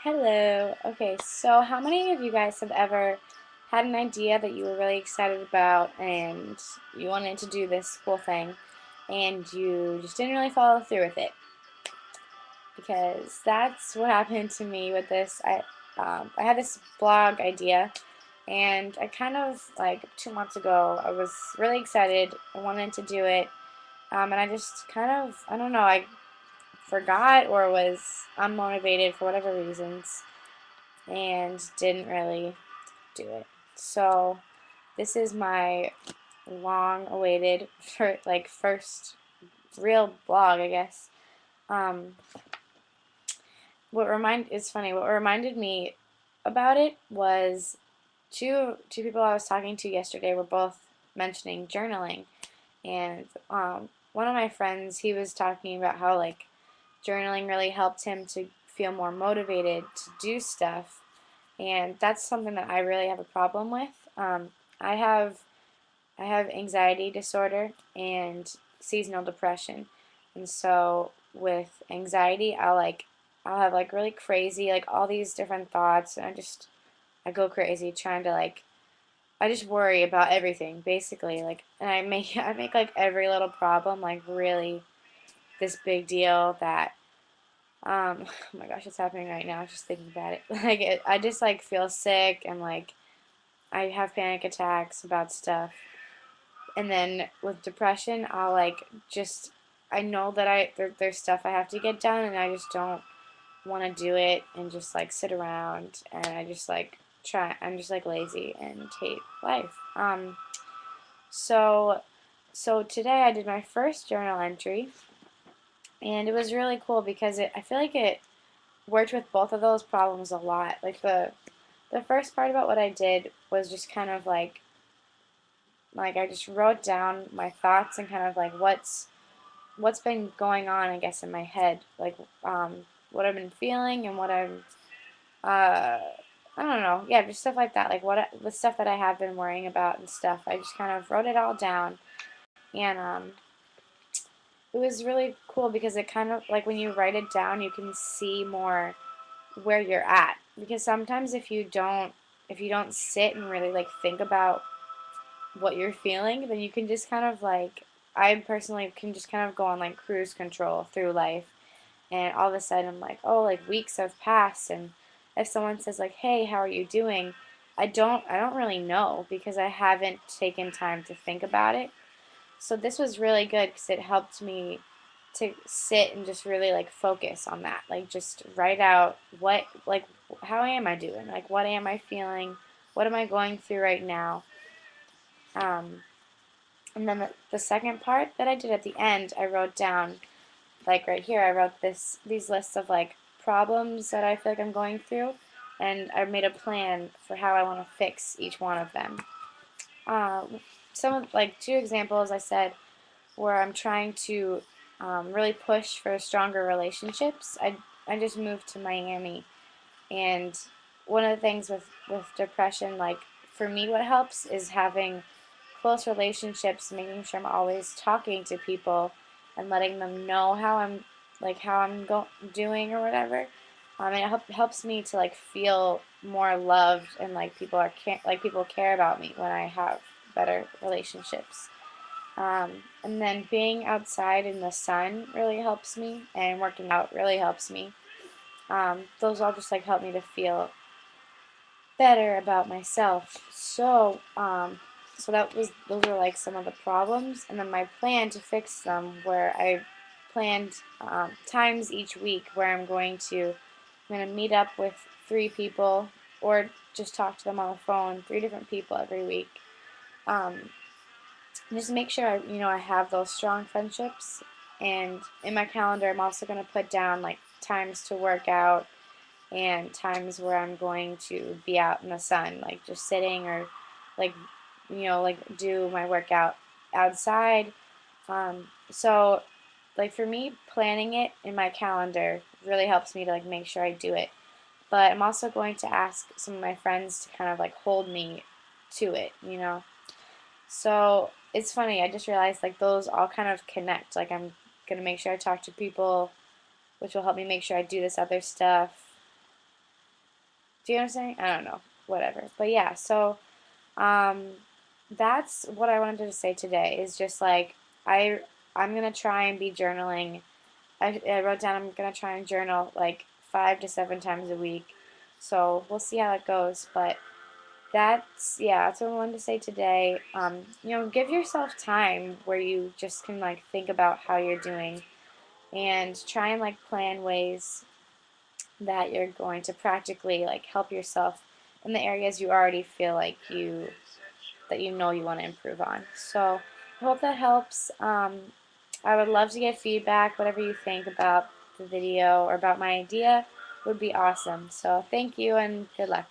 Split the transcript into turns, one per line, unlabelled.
Hello. Okay, so how many of you guys have ever had an idea that you were really excited about and you wanted to do this cool thing and you just didn't really follow through with it? Because that's what happened to me with this. I had this blog idea and I kind of like 2 months ago I was really excited. I wanted to do it, and I just kind of, I don't know, I forgot or was unmotivated for whatever reasons and didn't really do it. So this is my long-awaited first real blog, I guess. Um, it's funny. What reminded me about it was two people I was talking to yesterday were both mentioning journaling, and one of my friends, he was talking about how like journaling really helped him to feel more motivated to do stuff, and that's something that I really have a problem with. I have I have anxiety disorder and seasonal depression, and so with anxiety, I'll have like really crazy like all these different thoughts, and I go crazy trying to like I just worry about everything basically like, and I make like every little problem like really this big deal that oh my gosh, it's happening right now. I was just thinking about it. I just like feel sick and like I have panic attacks about stuff. And then with depression, I'll like just I know that there's stuff I have to get done and I just don't want to do it and just like sit around and I just like try I'm just like lazy and hate life. So so today I did my first journal entry and it was really cool because I feel like it worked with both of those problems a lot. Like the first part about what I did was just kind of like I just wrote down my thoughts and kind of like what's been going on, I guess, in my head, like what I've been feeling and what I'm uh I don't know, yeah, just stuff like that, like the stuff that I have been worrying about and stuff. I just kind of wrote it all down, and it was really cool because it kind of like when you write it down, you can see more where you're at, because sometimes if you don't sit and really like think about what you're feeling, then you can just kind of like I personally can just kind of go on like cruise control through life, and all of a sudden I'm like, oh, like weeks have passed, and if someone says like, hey, how are you doing? I don't really know because I haven't taken time to think about it. So this was really good because it helped me to sit and just really like focus on that. Like just write out what like how am I doing? Like what am I feeling? What am I going through right now? Um, and then the second part that I did at the end, I wrote down like right here, I wrote these lists of like problems that I feel like I'm going through, and I made a plan for how I want to fix each one of them. Some of like two examples I said where I'm trying to really push for stronger relationships. I just moved to Miami, and one of the things with depression, like for me, what helps is having close relationships, making sure I'm always talking to people and letting them know how I'm doing or whatever. And helps me to like feel more loved and like like people care about me when I have better relationships. And then being outside in the sun really helps me, and working out really helps me. Those all just like help me to feel better about myself. So those are like some of the problems, and then my plan to fix them, where I planned times each week where I'm going to meet up with 3 people or just talk to them on the phone, 3 different people every week. Um, just make sure I have those strong friendships. And in my calendar, I'm also going to put down like times to work out and times where I'm going to be out in the sun, like just sitting or like like do my workout outside. So like for me, planning it in my calendar really helps me to like make sure I do it. But I'm also going to ask some of my friends to kind of like hold me to it. So it's funny, I just realized like those all kind of connect. Like I'm gonna make sure I talk to people which will help me make sure I do this other stuff. Do you know what I'm saying? I don't know. Whatever. But yeah, so um, that's what I wanted to say today is just like I'm gonna try and be journaling. I wrote down I'm gonna try and journal like 5 to 7 times a week. So we'll see how it goes. But that's what I wanted to say today. Give yourself time where you just can like think about how you're doing and try and like plan ways that you're going to practically like help yourself in the areas you already feel like you know you want to improve on. So I hope that helps. I would love to get feedback, whatever you think about the video or about my idea would be awesome. So thank you and good luck.